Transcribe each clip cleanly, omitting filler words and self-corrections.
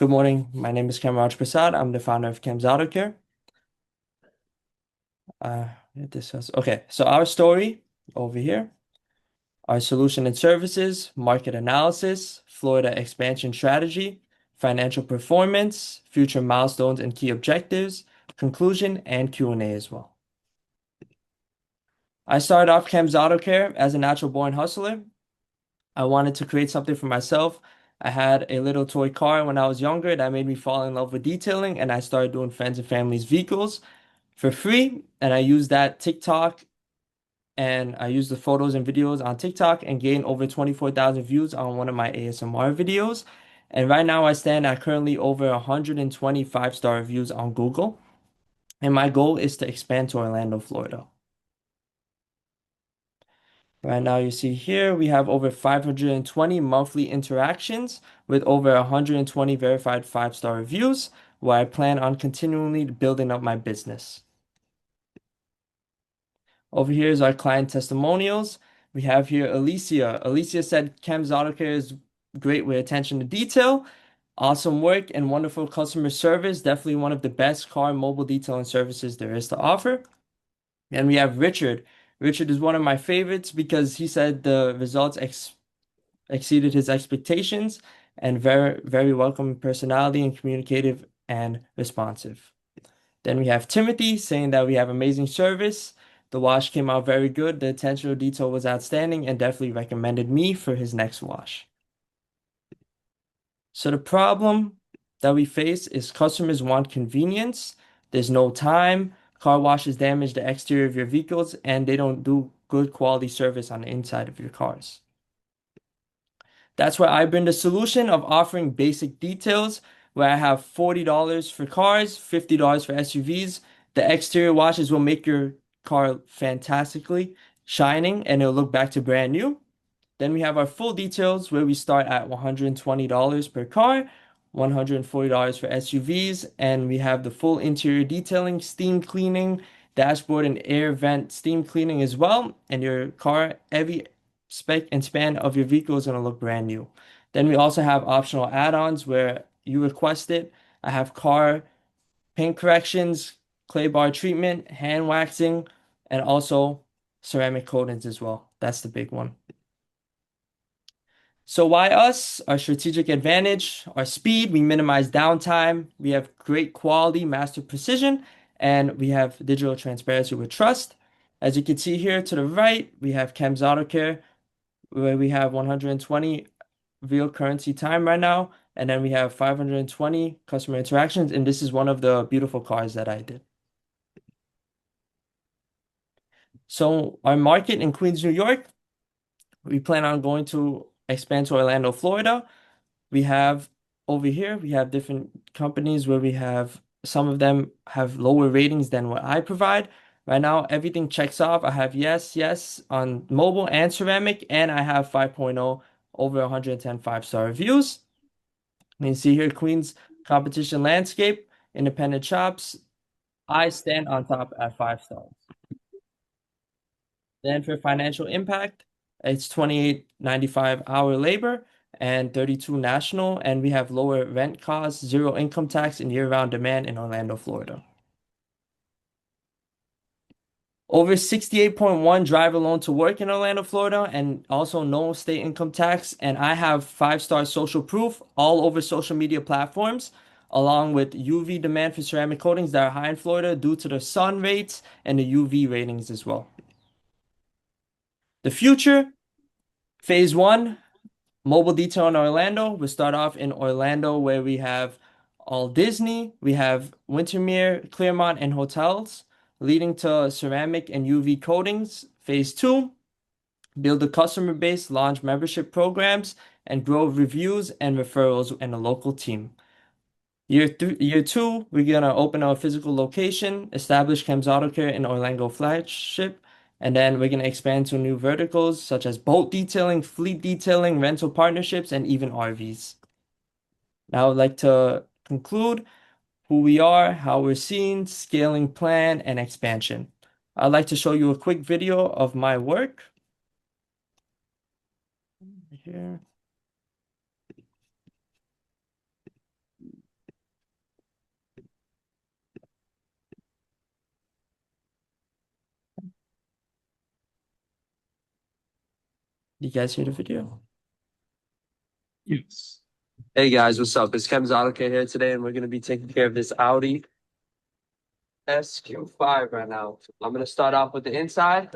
Good morning. My name is Prasad. I'm the founder of Khemsautocare. Okay, so our story over here, our solution and services, market analysis, Florida expansion strategy, financial performance, future milestones and key objectives, conclusion, and Q&A as well. I started off Khemsautocare as a natural born hustler. I wanted to create something for myself. I had a little toy car when I was younger that made me fall in love with detailing, and I started doing friends and family's vehicles for free. And I used that TikTok and I used the photos and videos on TikTok and gained over 24,000 views on one of my ASMR videos. And right now I stand at currently over 120 five-star reviews on Google. And my goal is to expand to Orlando, Florida. Right now, you see here we have over 520 monthly interactions with over 120 verified five-star reviews, where I plan on continually building up my business. Over here is our client testimonials. We have here Alicia. Alicia said Cam's Auto Care is great with attention to detail, awesome work, and wonderful customer service. Definitely one of the best car mobile detailing services there is to offer. And we have Richard. Richard is one of my favorites because he said the results exceeded his expectations and very welcoming personality and communicative and responsive. Then we have Timothy saying that we have amazing service. The wash came out very good. The attention to detail was outstanding and definitely recommended me for his next wash. So the problem that we face is customers want convenience. There's no time. Car washes damage the exterior of your vehicles and they don't do good quality service on the inside of your cars. That's where I bring the solution of offering basic details where I have $40 for cars, $50 for SUVs. The exterior washes will make your car fantastically shining and it'll look back to brand new. Then we have our full details where we start at $120 per car, $140 for SUVs, and we have the full interior detailing, steam cleaning, dashboard and air vent steam cleaning as well. And your car, every spec and span of your vehicle is going to look brand new. Then we also have optional add-ons where you request it. I have car paint corrections, clay bar treatment, hand waxing, and also ceramic coatings as well. That's the big one. So why us? Our strategic advantage, our speed, we minimize downtime, we have great quality, master precision, and we have digital transparency with trust. As you can see here to the right, we have Chems Auto Care, where we have 120 real currency time right now, and then we have 520 customer interactions, and this is one of the beautiful cars that I did. So our market in Queens, New York, we plan on going to expand to Orlando, Florida. We have over here, we have different companies where we have some of them have lower ratings than what I provide. Right now, everything checks off. I have yes, yes on mobile and ceramic, and I have 5.0 over 110 five-star reviews. And you see here, Queens competition landscape, independent shops. I stand on top at 5 stars. Then for financial impact, it's 28.95 hour labor and 32 national, and we have lower rent costs, zero income tax, and year-round demand in Orlando, Florida. Over 68.1 drive alone to work in Orlando, Florida, and also no state income tax. And I have 5-star social proof all over social media platforms, along with UV demand for ceramic coatings that are high in Florida due to the sun rates and the UV ratings as well. The future, phase one, mobile detail in Orlando. We'll start off in Orlando where we have all Disney, we have Wintermere, Claremont, and hotels, leading to ceramic and UV coatings. Phase two, build a customer base, launch membership programs, and grow reviews and referrals in a local team. Year two, we're gonna open our physical location, establish Chems Auto Care in Orlando flagship, and then we're gonna expand to new verticals such as boat detailing, fleet detailing, rental partnerships, and even RVs. Now I'd like to conclude who we are, how we're seen, scaling plan, and expansion. I'd like to show you a quick video of my work. Here. You guys hear the video? Yes. Hey guys, what's up? It's Khemsautocare here today, and we're gonna be taking care of this Audi SQ5 right now. I'm gonna start off with the inside.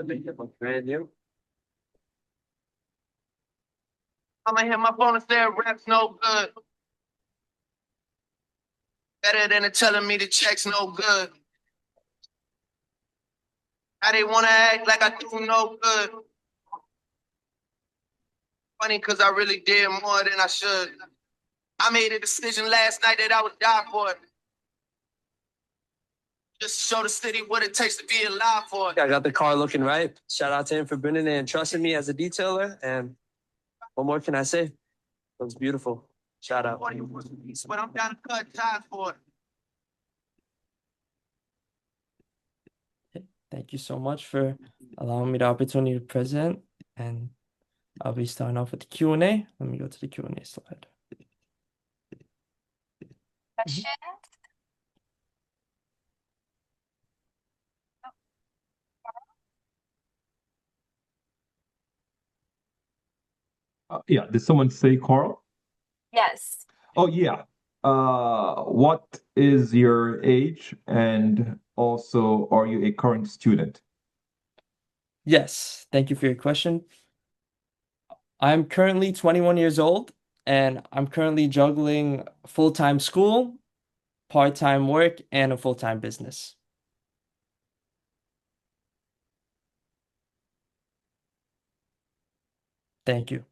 Brand new. I'm gonna hit my phone and say rap's no good. Better than telling me the check's no good. How they wanna act like I do no good. Funny cause I really did more than I should. I made a decision last night that I would die for it. Just to show the city what it takes to be alive for it. I got the car looking right. Shout out to him for bringing it and trusting me as a detailer. And what more can I say? It looks beautiful. Shout out. But I'm down to cut ties for it. Thank you so much for allowing me the opportunity to present. And I'll be starting off with the Q&A. Let me go to the Q&A slide. Questions? Yeah, did someone say Carl? Yes. Oh, yeah. What is your age? And also, are you a current student? Yes, thank you for your question. I'm currently 21 years old and I'm currently juggling full-time school, part-time work, and a full-time business. Thank you.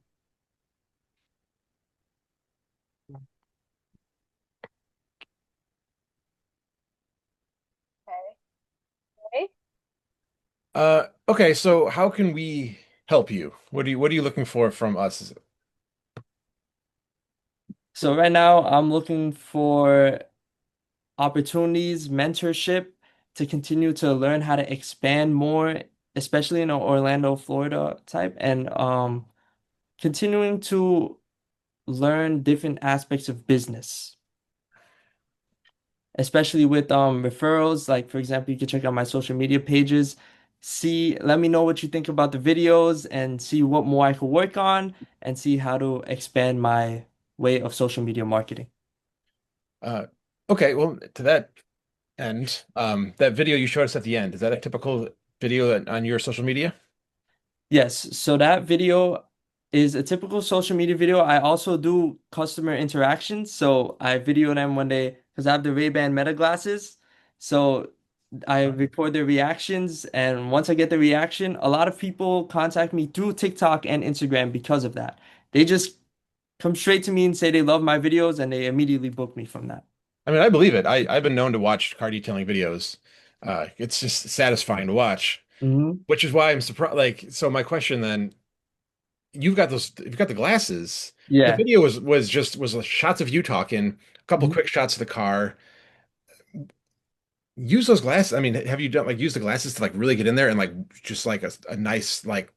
Okay. Okay, so how can we help you? What are you looking for from us? So right now I'm looking for opportunities, mentorship to continue to learn how to expand more, especially in Orlando, Florida type, and continuing to learn different aspects of business, especially with referrals. Like for example, you can check out my social media pages, see, let me know what you think about the videos and see what more I could work on and see how to expand my way of social media marketing. Uh, okay, well, to that end, that video you showed us at the end, is that a typical video on your social media? Yes, so that video is a typical social media video. I also do customer interactions. So I video them when they, because I have the Ray-Ban Meta glasses. So I record their reactions. And once I get the reaction, a lot of people contact me through TikTok and Instagram because of that. They just come straight to me and say they love my videos and they immediately book me from that. I mean, I believe it. I've been known to watch car detailing videos. It's just satisfying to watch, Hmm. which is why I'm surprised. Like, so my question then, you've got the glasses. The Yeah. video was shots of you talking, a couple Mhm. quick shots of the car. Use those glasses. I mean, have you done like use the glasses to like really get in there and like just like a nice like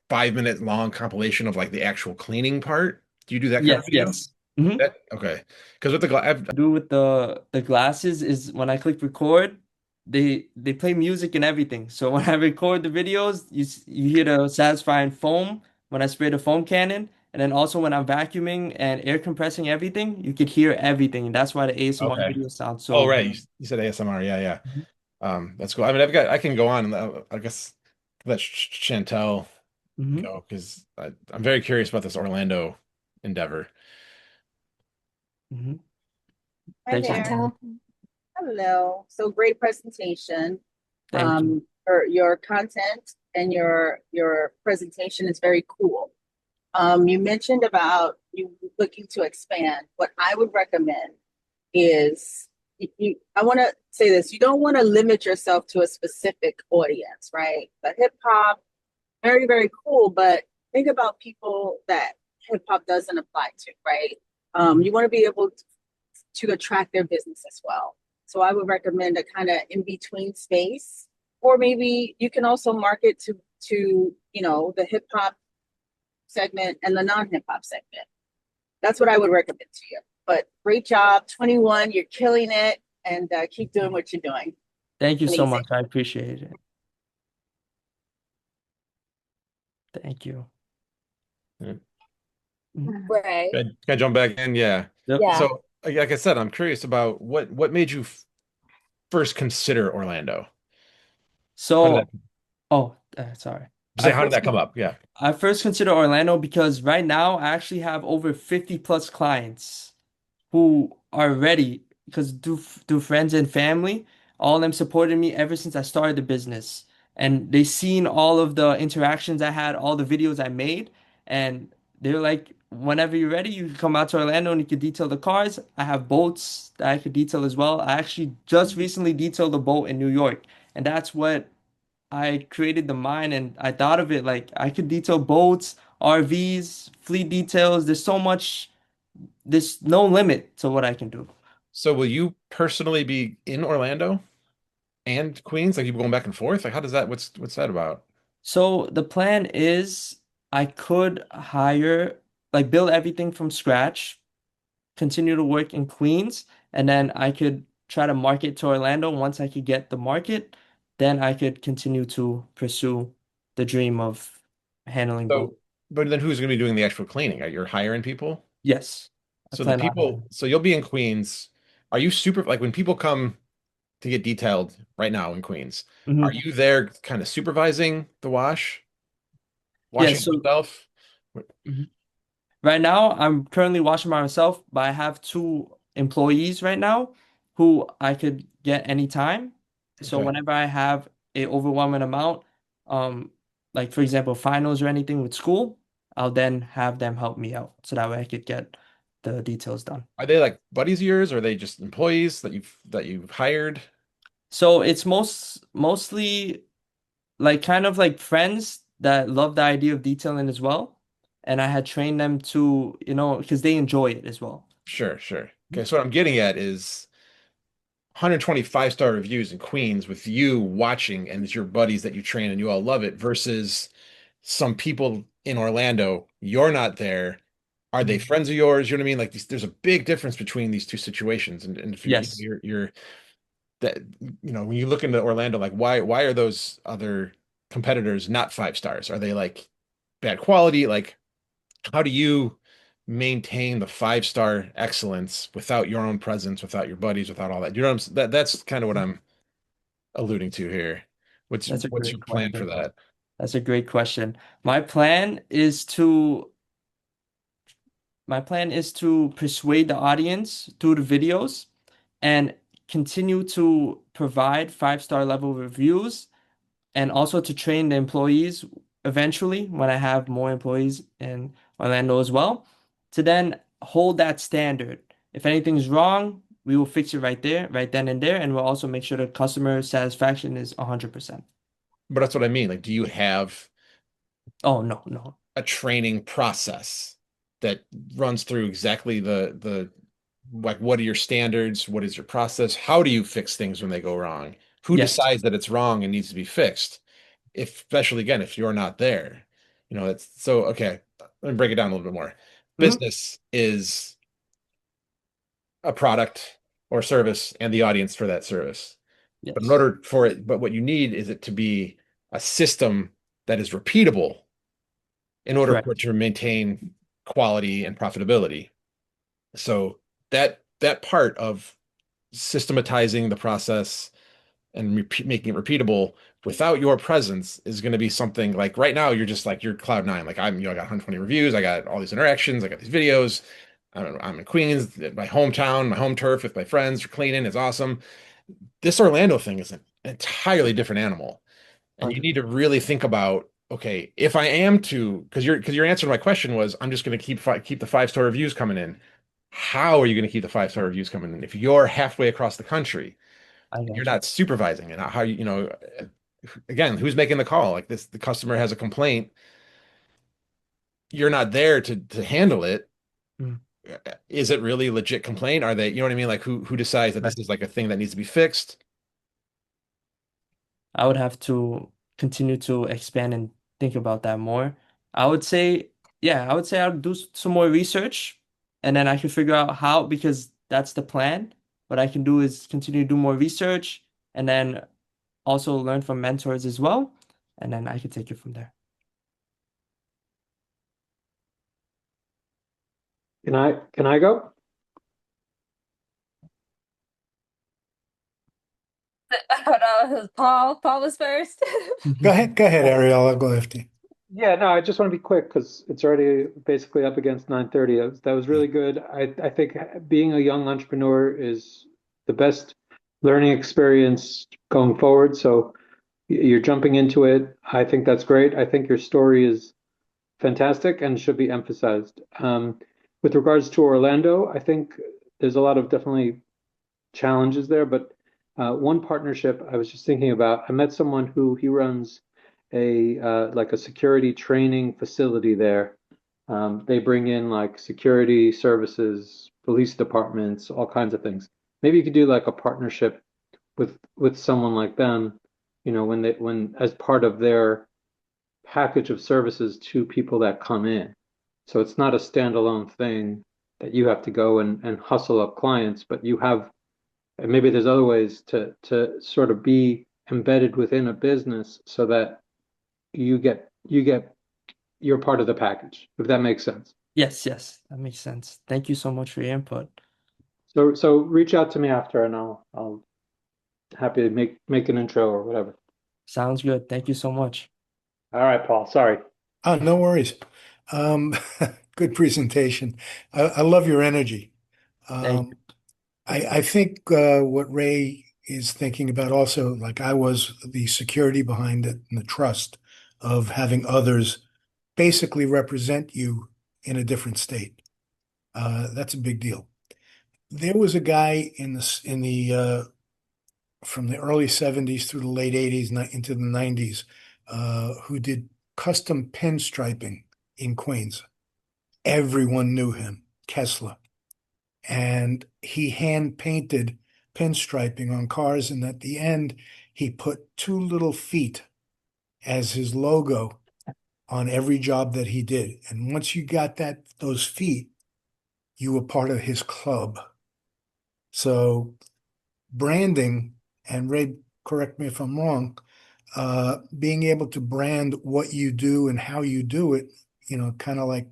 5 minute long compilation of like the actual cleaning part? Do you do that kind of Yes, video? yes. Hmm. That okay? Because with the glass, Do with the glasses is when I click record, they play music and everything. So when I record the videos, you hear the satisfying foam when I spray the foam cannon, and then also when I'm vacuuming and air compressing everything, you could hear everything. And that's why the ASMR okay. video sounds Oh so right, good. you said ASMR. Yeah, yeah. Mhm. That's cool. I mean, I can go on. I guess let Chantel Mhm. go because I'm very curious about this Orlando endeavor. Mhm. Hi Thank you. there. Chantel. Hello. So great presentation. Thank you. For your content and your presentation is very cool. You mentioned about you looking to expand. What I would recommend is I want to say this, you don't want to limit yourself to a specific audience, right? The hip hop, very, very cool, but think about people that hip hop doesn't apply to, right? You want to be able to attract their business as well. So I would recommend a kind of in between space, or maybe you can also market to the hip hop segment and the non hip hop segment. That's what I would recommend to you. But great job, 21, you're killing it, and keep doing what you're doing. Thank you so Amazing. much. I appreciate it. Thank you. Yeah. Mhm. Right. Can I jump back in? Yeah. Yep. Yeah. So, like I said, I'm curious about what made you first consider Orlando? How did that, So, oh, sorry. just say, how did that come up? Yeah. I first consider Orlando because right now I actually have over 50 plus clients who are ready because through friends and family, all of them supported me ever since I started the business. And they seen all of the interactions I had, all the videos I made, and they're like, whenever you're ready, you can come out to Orlando and you can detail the cars. I have boats that I could detail as well. I actually just recently detailed a boat in New York, and that's what I created the mind and I thought of it like I could detail boats, RVs, fleet details. There's no limit to what I can do. So, will you personally be in Orlando and Queens? Like you going back and forth? Like, how does that? What's that about? So the plan is I could build everything from scratch, continue to work in Queens, and then I could try to market to Orlando. Once I could get the market, then I could continue to pursue the dream of handling both. So, but then who's going to be doing the actual cleaning? Are you hiring people? Yes, I So the plan on people, having. so you'll be in Queens. Are you super like when people come to get detailed right now in Queens, are Mhm. you there kind of supervising the Yeah, washing so yourself? mhm. Right now, I'm currently washing by myself, but I have two employees right now who I could get anytime. So Okay. whenever I have a overwhelming amount, um, like for example, finals or anything with school, I'll then have them help me out so that way I could get the details done. Are they like buddies of yours? Or are they just employees that you've hired? So it's mostly like kind of like friends that love the idea of detailing as well. And I had trained them to, because they enjoy it as well. Sure, sure. Okay, so what I'm getting at is 125-star reviews in Queens with you watching and it's your buddies that you train and you all love it versus some people in Orlando, you're not there. Are they Mhm. friends of yours? You know what I mean? Like there's a big difference between these two situations. And if Yes. you're that when you look into Orlando, like why are those other competitors not 5 stars? Are they like bad quality? Like how do you maintain the 5-star excellence without your own presence, without your buddies, without all that? You know what I'm that's kind of what I'm alluding to here. What's That's a what's great your plan for question. that? That's a great question. My plan is to persuade the audience through the videos and continue to provide 5-star level reviews and also to train the employees eventually when I have more employees in Orlando as well to then hold that standard. If anything's wrong, we will fix it right there, right then and there, and we'll also make sure the customer satisfaction is 100%. But that's what I mean. Like, do you have Oh, no, no. a training process that runs through exactly the like what are your standards? What is your process? How do you fix things when they go wrong? Who Yes. decides that it's wrong and needs to be fixed? If especially again, if you're not there, it's so okay. Let me break it down a little bit more. Mhm. Business is a product or service and the audience for that service. But in Yes. order for it, but what you need is it to be a system that is repeatable in order for it Correct. to maintain quality and profitability. So that part of systematizing the process and making it repeatable without your presence is going to be something like right now you're just like you're cloud nine. Like I got 120 reviews, I got all these interactions, I got these videos. I'm in Queens, my hometown, my home turf with my friends. We're cleaning, it's awesome. This Orlando thing is an entirely different animal. And you need to 100%. really think about, okay, if I am to, because your answer to my question was, I'm just going to keep the 5-star reviews coming in. How are you going to keep the 5-star reviews coming in if you're halfway across the country I and you're got you. not supervising and how again, who's making the call? Like this, the customer has a complaint, you're not there to handle it. Mm. Is it really a legit complaint? Are they, you know what I mean? Like who decides that this is like a thing that needs to be fixed? I would have to continue to expand and think about that more. I would say, yeah, I would say I'll do some more research and then I can figure out how, because that's the plan. What I can do is continue to do more research and then also learn from mentors as well. And then I can take it from there. Can I go? Oh no, Paul. Paul was first. Go ahead, Ariel. I'll go after you. Yeah, no, I just want to be quick because it's already basically up against 9:30. That was really good. I think being a young entrepreneur is the best learning experience going forward. So you're jumping into it. I think that's great. I think your story is fantastic and should be emphasized. With regards to Orlando, I think there's a lot of definitely challenges there, but one partnership I was just thinking about, I met someone who he runs a like a security training facility there. They bring in like security services, police departments, all kinds of things. Maybe you could do like a partnership with someone like them, when as part of their package of services to people that come in. So it's not a standalone thing that you have to go and hustle up clients, but you have, and maybe there's other ways to sort of be embedded within a business so that you get you're part of the package, if that makes sense. Yes, yes, that makes sense. Thank you so much for your input. So reach out to me after and I'll happy to make an intro or whatever. Sounds good. Thank you so much. All right, Paul. Sorry. Oh, no worries. Um, good presentation. I love your energy. Thank Um, I think what Ray is thinking about also, like I was, the security behind it and the trust of having others basically represent you in a different state. That's a big deal. There was a guy in the from the early 70s through the late 80s into the 90s who did custom pinstriping in Queens. Everyone knew him, Kessler. And he hand painted pinstriping on cars. And at the end, he put two little feet as his logo on every job that he did. And once you got those feet, you were part of his club. So branding, and Ray, correct me if I'm wrong, being able to brand what you do and how you do it, kind of like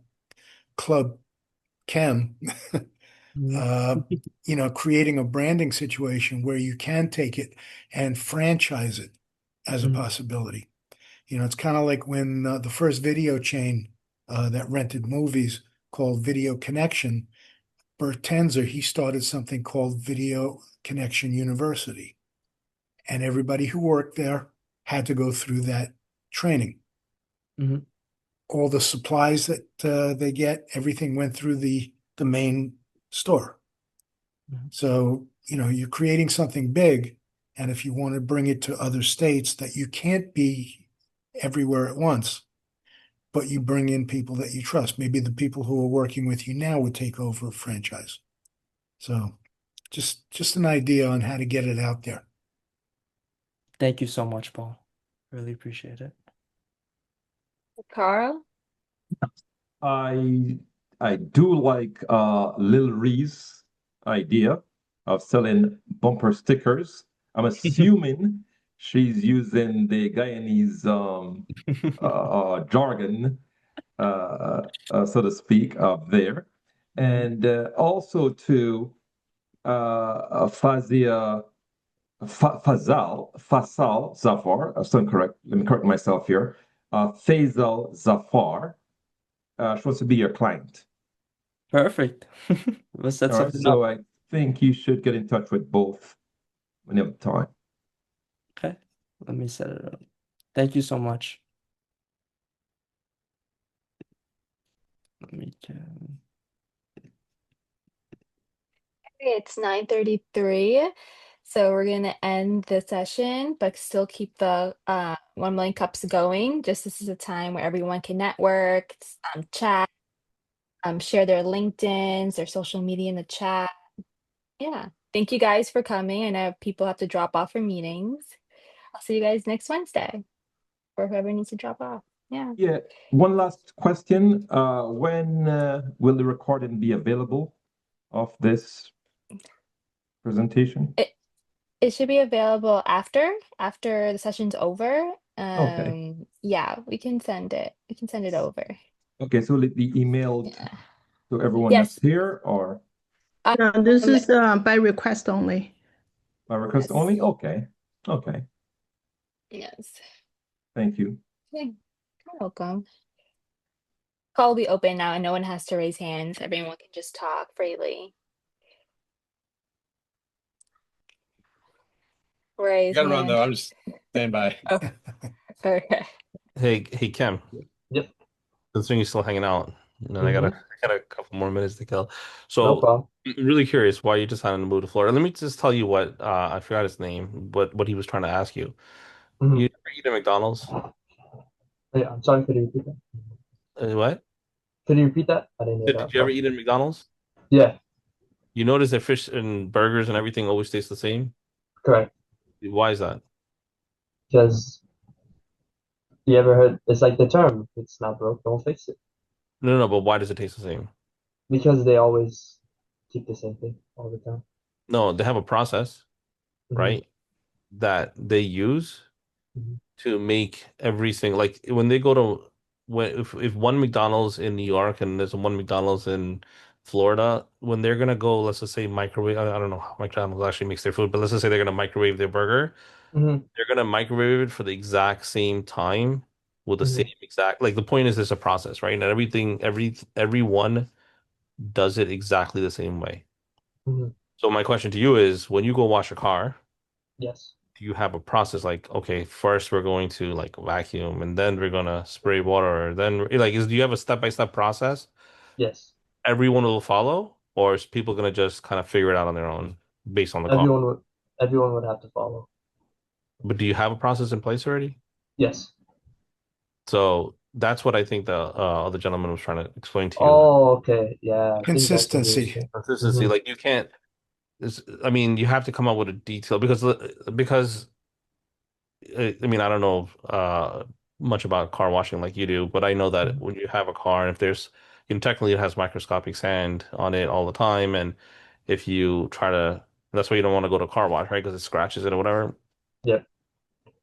Club Chem, you. uh, creating a branding situation where you can take it and franchise it as a Mhm. possibility. It's kind of like when the first video chain that rented movies called Video Connection, Bert Tenzer, he started something called Video Connection University. And everybody who worked there had to go through that training. Mhm. All the supplies that they get, everything went through the main store. Mhm. So, you're creating something big. And if you want to bring it to other states that you can't be everywhere at once, but you bring in people that you trust, maybe the people who are working with you now would take over a franchise. So just an idea on how to get it out there. Thank you so much, Paul. Really appreciate it. Carl. I I do like Lil Ree's idea of selling bumper stickers. I'm assuming she's using the Guyanese jargon, so to speak, there. Mhm. And also to Fazia Fasal Zafar, I'm still correct. Let me correct myself here. Faisal Zafar, supposed to be your client. Perfect. Let's set All right, something so up. I think you should get in touch with both when you have time. Okay. Let me set it up. Thank you so much. Let me get... It's 9:33, so we're gonna end the session, but still keep the 1 million cups going. Just this is a time where everyone can network, chat, share their LinkedIn's, their social media in the chat. Yeah. Thank you guys for coming. I know people have to drop off for meetings. I'll see you guys next Wednesday, or whoever needs to drop off. Yeah. Yeah, one last question. When will the recording be available of this presentation? It it should be available after the session's over. Okay. Yeah, we can send it. We can send it over. Okay, so will it be emailed Yeah. to everyone that's Yes. here or No, this Um, is by request only. by request yes. only? Okay. Okay. Yes. Thank you. Okay. You're welcome. Call will be open now and no one has to raise hands. Everyone can just talk freely. You Raise gotta run though. hand. I'm just staying by. Oh, okay. Hey, Kim. Yep. Considering you're still hanging out, and then Hmm. I got a couple more minutes to kill. No So, problem. I'm really curious why you decided to move to Florida. Let me just tell you what I forgot his name, what he was trying to ask you. Hmm. You ever eat at McDonald's? Yeah, I'm sorry, could you repeat that? What? Could you repeat that? I didn't hear Did that you ever part. eat at McDonald's? Yeah, You notice that fish and burgers and everything always tastes the same? correct. Why is that? Because you ever heard it's like the term, it's not broke, don't fix it. No, no, but why does it taste the same? Because they always keep the same thing all the time. No, they have a process, Hmm. right, that they use Hmm. to make everything like when they go to when if one McDonald's in New York and there's one McDonald's in Florida, when they're gonna go, let's just say microwave, I don't know how McDonald's actually makes their food, but let's just say they're gonna microwave their burger, Hmm. they're gonna microwave it for the exact same time with the same Hmm. exact like the point is there's a process, right? And everything everyone does it exactly the same way. Hmm. So my question to you is when you go wash a car, Yes. do you have a process like, okay, first we're going to like vacuum and then we're gonna spray water, then like do you have a step-by-step process Yes. everyone will follow, or is people gonna just kind of figure it out on their own based on the car? Everyone would everyone would have to follow. But do you have a process in place already? Yes. So that's what I think the other gentleman was trying to explain to you that Oh, okay. Yeah, I think that's what he was Consistency. saying. consistency, Hmm. like you can't I mean, you have to come up with a detail because I mean, I don't know much about car washing like you do, but I know that Hmm. when you have a car, and if there's, technically it has microscopic sand on it all the time, and if you try to, that's why you don't want to go to car wash, right? Because it scratches it or whatever. Yep.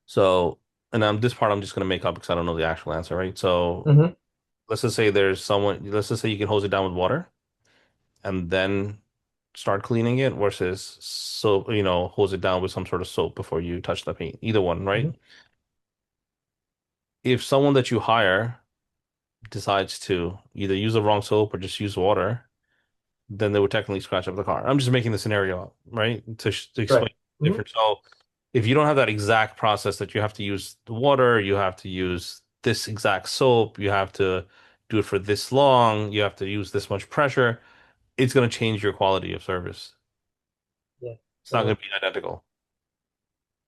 So, and this part I'm just gonna make up because I don't know the actual answer, right? So Hmm. let's just say let's just say you can hose it down with water and then start cleaning it versus so hose it down with some sort of soap before you touch the paint. Either one, right? Hmm. If someone that you hire decides to either use the wrong soap or just use water, then they would technically scratch up the car. I'm just making the scenario up, right? To Right. explain the Hmm. difference. So if you don't have that exact process that you have to use the water, you have to use this exact soap, you have to do it for this long, you have to use this much pressure, it's going to change your quality of service. Yeah. It's not It going will. to be identical.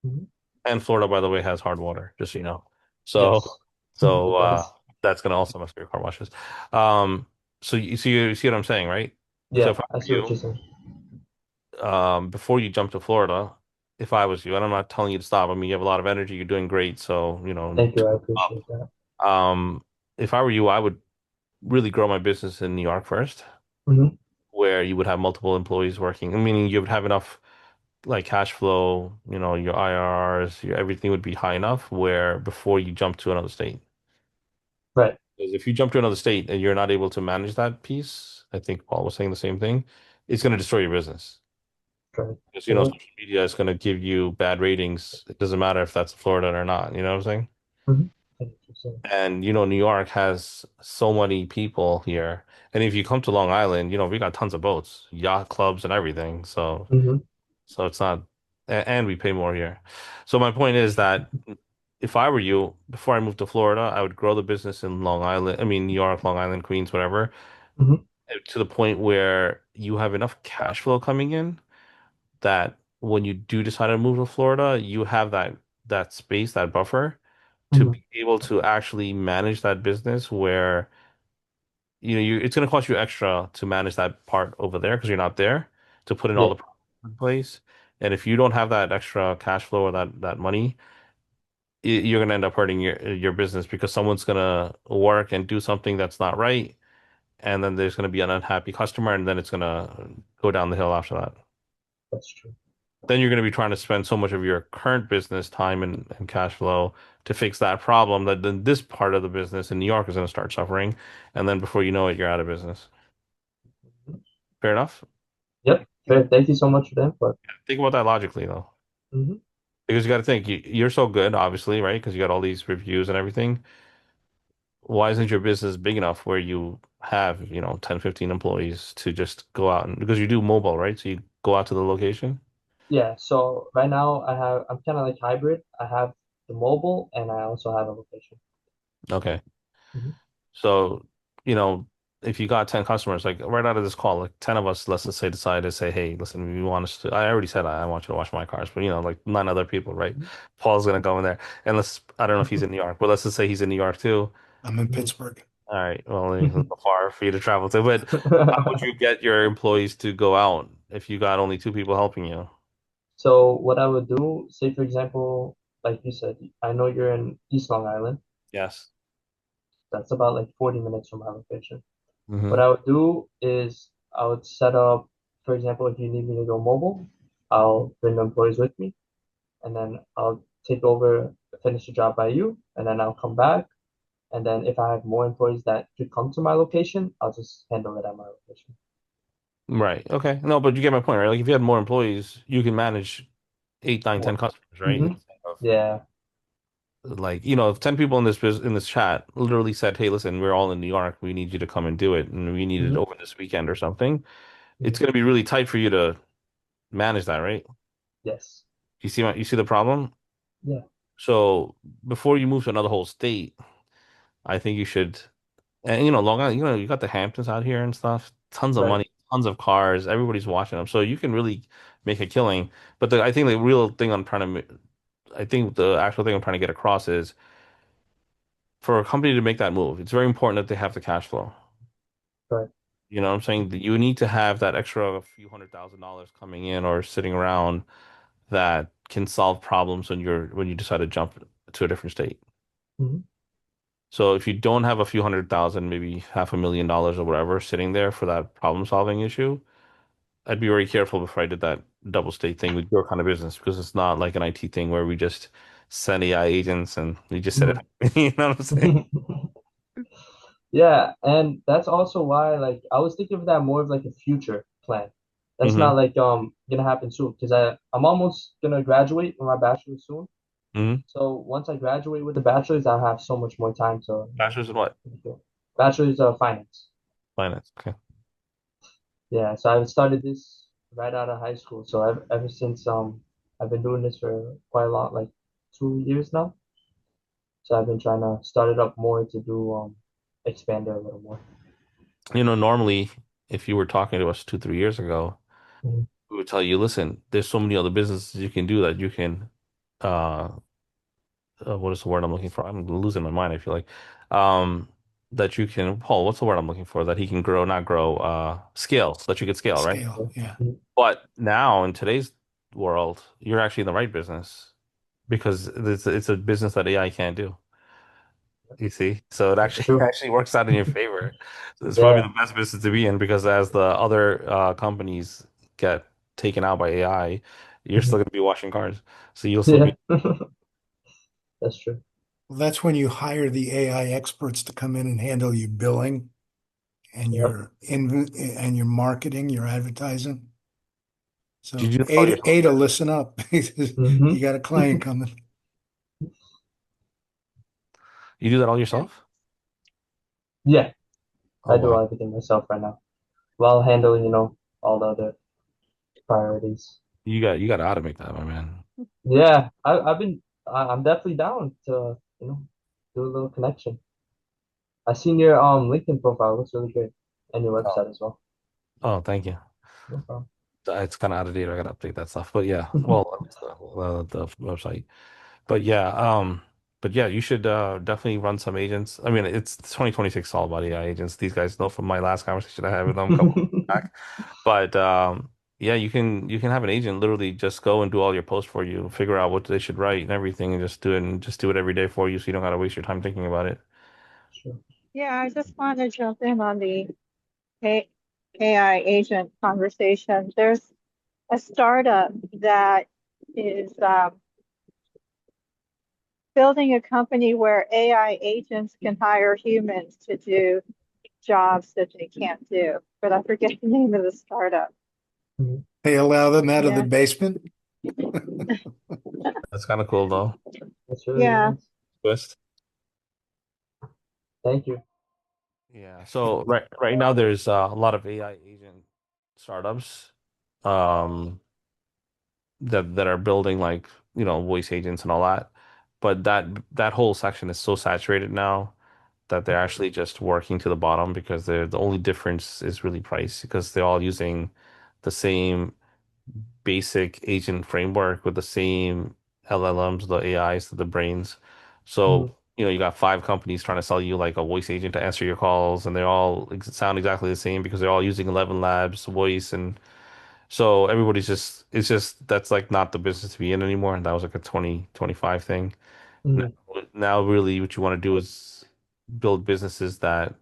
Hmm. And Florida, by the way, has hard water, just so you know. So, Yes. so It does. that's gonna also mess with your car washes. Um, so you see what I'm saying, right? So Yeah, if I I were see what you're you, saying. before you jump to Florida, if I was you, and I'm not telling you to stop. I mean, you have a lot of energy. You're doing great. So, Thank you. I up. appreciate that. If I were you, I would really grow my business in New York first, Hmm. where you would have multiple employees working. Meaning you would have enough like cash flow, your IRRs, everything would be high enough where before you jump to another state. Right. Because if you jump to another state and you're not able to manage that piece, I think Paul was saying the same thing, it's going to destroy your business. Right. Because, It will. social media is going to give you bad ratings. It doesn't matter if that's Florida or not. You know what I'm saying? Hmm. Thank you for saying. And, New York has so many people here. And if you come to Long Island, we got tons of boats, yacht clubs and everything. Hmm. So it's not, and we pay more here. So my point is that if I were you, before I moved to Florida, I would grow the business in Long Island. I mean, New York, Long Island, Queens, whatever, Hmm. to the point where you have enough cash flow coming in that when you do decide to move to Florida, you have that space, that buffer to Hmm. be able to actually manage that business where it's going to cost you extra to manage that part over there because you're not there to put in all Yeah, the processes in place. And if you don't have that extra cash flow or that money, you're going to end up hurting your business because someone's going to work and do something that's not right, and then there's going to be an unhappy customer, and then it's going to go down the hill after that. that's true. Then you're going to be trying to spend so much of your current business time and cash flow to fix that problem that then this part of the business in New York is going to start suffering, and then before you know it, you're out of business. Fair enough. Yep. Fair. Thank you so much for the input. Think about that logically, though. Hmm. Because you got to think, you're so good, obviously, right? Because you got all these reviews and everything. Why isn't your business big enough where you have, 10, 15 employees to just go out and because you do mobile, right? So you go out to the location. Yeah. So right now I'm kind of like hybrid. I have the mobile and I also have a location. Okay. Hmm. So, you know, if you got 10 customers, like right out of this call, like 10 of us, let's just say, decide to say, hey, listen, we want us to, I already said I want you to wash my cars, but like nine other people, right? Paul's gonna go in there. And I don't know if he's in New York, but let's just say he's in New York too. I'm in Hmm. Pittsburgh. All right. Well, it's a little far for you to travel to, but how would you get your employees to go out if you got only two people helping you? So what I would do, say for example, like you said, I know you're in East Long Island. Yes. That's about like 40 minutes from my location. What Hmm. I would do is I would set up, for example, if you need me to go mobile, I'll bring the employees with me, and then I'll take over, finish the job by you, and then I'll come back. And then if I have more employees that could come to my location, I'll just handle it at my location. Right. Okay. No, but you get my point, right? Like if you had more employees, you can manage eight, nine, 10 More. customers, right? Hmm. Instead of Yeah. like, if 10 people in this chat literally said, "Hey, listen, we're all in New York. We need you to come and do it, and we need it Hmm. over this weekend or something." It's going to be really tight for you to manage that, right? Yes. You see the problem? Yeah. So before you move to another whole state, I think you should, and Long Island, you got the Hamptons out here and stuff, tons of Right. money, tons of cars, everybody's watching them, so you can really make a killing. But I think the real thing I think the actual thing I'm trying to get across is for a company to make that move, it's very important that they have the cash flow. Right. You know what I'm saying? That you need to have that extra few $100,000 coming in or sitting around that can solve problems when you decide to jump to a different state. Hmm. So if you don't have a few hundred thousand, maybe $500,000 or whatever sitting there for that problem solving issue, I'd be very careful before I did that double state thing with your kind of business because it's not like an IT thing where we just send AI agents and we just set it Hmm. up. You know what I'm saying? Yeah, and that's also why like I was thinking of that more of like a future plan. That's Hmm. not like gonna happen soon because I'm almost gonna graduate with my bachelor's soon. Hmm. So once I graduate with the bachelor's, I'll have so much more time to Bachelor's in what? bachelor's of finance. Finance. Okay. Yeah, so I started this right out of high school. So ever since I've been doing this for quite a lot, like 2 years now. So I've been trying to start it up more to do expand it a little more. Normally, if you were talking to us 2, 3 years ago, Mhm. we would tell you, listen, there's so many other businesses you can do that you can, uh, what is the word I'm looking for? I'm losing my mind, I feel like. That you can, Paul, what's the word I'm looking for? That he can grow, not grow, scale, so that you could scale, right? Scale, yeah. Mhm. But now in today's world, you're actually in the right business because it's a business that AI can't do. You see, so it That's actually true. actually works out in your favor. So it's probably the Yeah. best business to be in because as the other companies get taken out by AI, you're still Mhm. going to be washing cars. So you'll still Yeah. be. That's true. Well, that's when you hire the AI experts to come in and handle your billing and Yep. your marketing, your advertising. Did So you do that all Ada, yourself? listen up. Hmm. You got a client coming. You do that all yourself? Yeah, Oh I do wow, everything myself right now while handling, all the other priorities. you got to automate that, my man. Yeah, I'm definitely down to, do a little connection. I seen your LinkedIn profile. Looks really good. And your Oh, website as well. oh, thank you. No problem. It's kind of out of date. I got to update that stuff. But yeah, well, at least the website. But yeah, you should definitely run some agents. I mean, it's 2026 all about AI agents. These guys know from my last conversation I had with them a couple of back. But yeah, you can have an agent literally just go and do all your posts for you, figure out what they should write and everything, and just do it every day for you, so you don't got to waste your time thinking about it. Sure. Yeah, I just want to jump in on the A- AI agent conversation. There's a startup that is building a company where AI agents can hire humans to do jobs that they can't do, but I forget the name of the startup. They allow them out of the Yeah. basement. That's kind of cool though. That's really Yeah. nice. Twist. Thank you. Yeah. So right now there's a lot of AI agent startups um that are building like, voice agents and all that. But that whole section is so saturated now that they're actually just working to the bottom because the only difference is really price because they're all using the same basic agent framework with the same LLMs, the AIs, the brains. So, Mhm. you got five companies trying to sell you like a voice agent to answer your calls, and they all sound exactly the same because they're all using 11 Labs voice. And so it's just, that's like not the business to be in anymore. And that was like a 2025 thing. Now, Mhm. now really what you want to do is build businesses that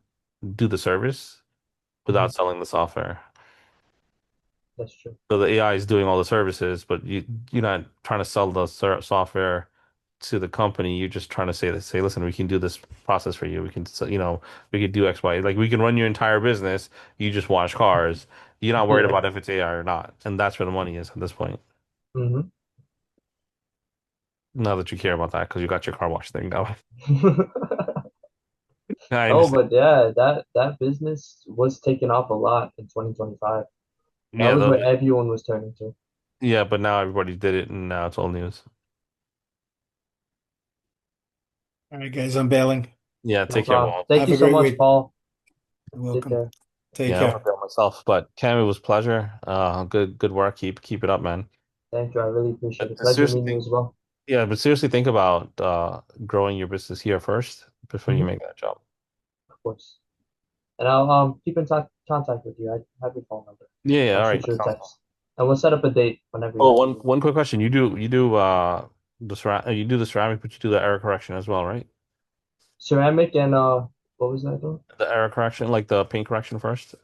do the service without Mhm. selling the software. That's true. So the AI is doing all the services, but you're not trying to sell the software to the company. You're just trying to say, listen, we can do this process for you. We can, we could do X, Y. Like we can run your entire business. You just wash cars. You're not worried Yeah. about if it's AI or not, and that's where the money is at this point. Hmm. Not that you care about that because you got your car wash thing now. I Oh, understand. but yeah, that business was taking off a lot in 2025. That Yeah, was what everyone was turning to. yeah, but now everybody did it, and now it's old news. All right, guys, I'm bailing. Yeah, No take care, problem. Walt. Thank Have you a so great much, week. Paul. You're Take welcome. care. Take Yeah, I'm gonna care. fail myself, but Cam, it was a pleasure. Good work. Keep it up, man. Thank you. I really appreciate it. But Pleasure seriously meeting you think, as well. yeah, but seriously think about growing your business here first before you Hmm. make that jump. Of course. And I'll keep in contact with you. I have your phone number. Yeah, yeah, I'll all right, shoot that you a sounds cool. text. And we'll set up a date whenever you're Oh, free. one quick question. You do the ceramic, but you do the error correction as well, right? Ceramic and what was that though? The error correction, like the paint correction first.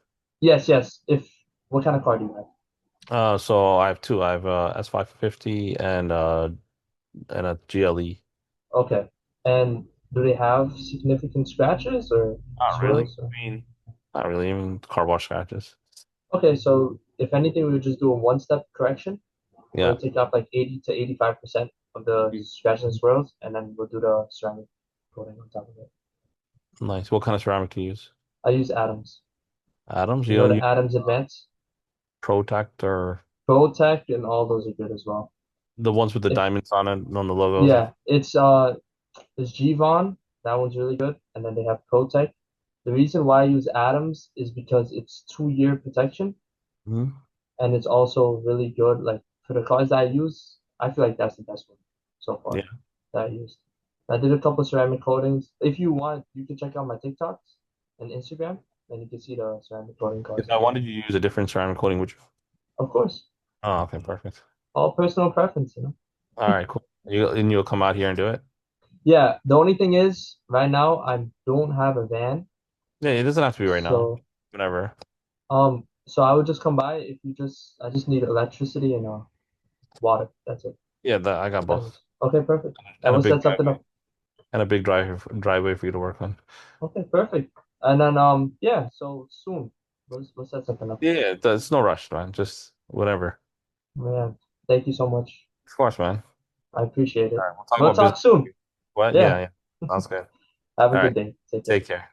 Yes, yes. If what kind of car do you have? So I have two. I have S550 and a GLE. Okay. And do they have significant scratches or Not really. swirls? Or... I mean, not really. Even car wash scratches. Okay, so if anything, we would just do a one-step correction. Yeah. We'll take out like 80 to 85% of the scratches and swirls, and then we'll do the ceramic coating on top of it. Nice. What kind of ceramic do you use? I use Adams. Adams? You You know don't the use Adams Advance? Protect or Protec and all those are good as well. the ones with the If diamonds on it, on the logos? yeah, it's Gvon. That one's really good, and then they have Protec. The reason why I use Adams is because it's 2 year protection, Mhm. and it's also really good. Like for the cars that I use, I feel like that's the best one so far Yeah. that I used. I did a couple ceramic coatings. If you want, you can check out my TikToks and Instagram, and you can see the ceramic coating cars If I I did. wanted you to use a different ceramic coating, would you? Of course, Oh, okay, perfect. all personal preference, you know. All right, cool. You'll come out here and do it? Yeah, the only thing is, right now I don't have a van, Yeah, it doesn't have to be right now. so Whenever. so I would just come by if you just I just need electricity and water. That's it. Yeah, I got both. Okay, perfect. And And a we'll big set something driveway. up. And a big driveway for you to work on. Okay, perfect. And then yeah, so soon we'll set something up. Yeah, yeah, it's no rush, man. Just whatever. Yeah, thank you so much. Of course, man. I appreciate All it. right, we'll talk We'll about talk business. soon. What? Yeah, Yeah. yeah. Sounds good. Have a All good right. day. Take care. Take care.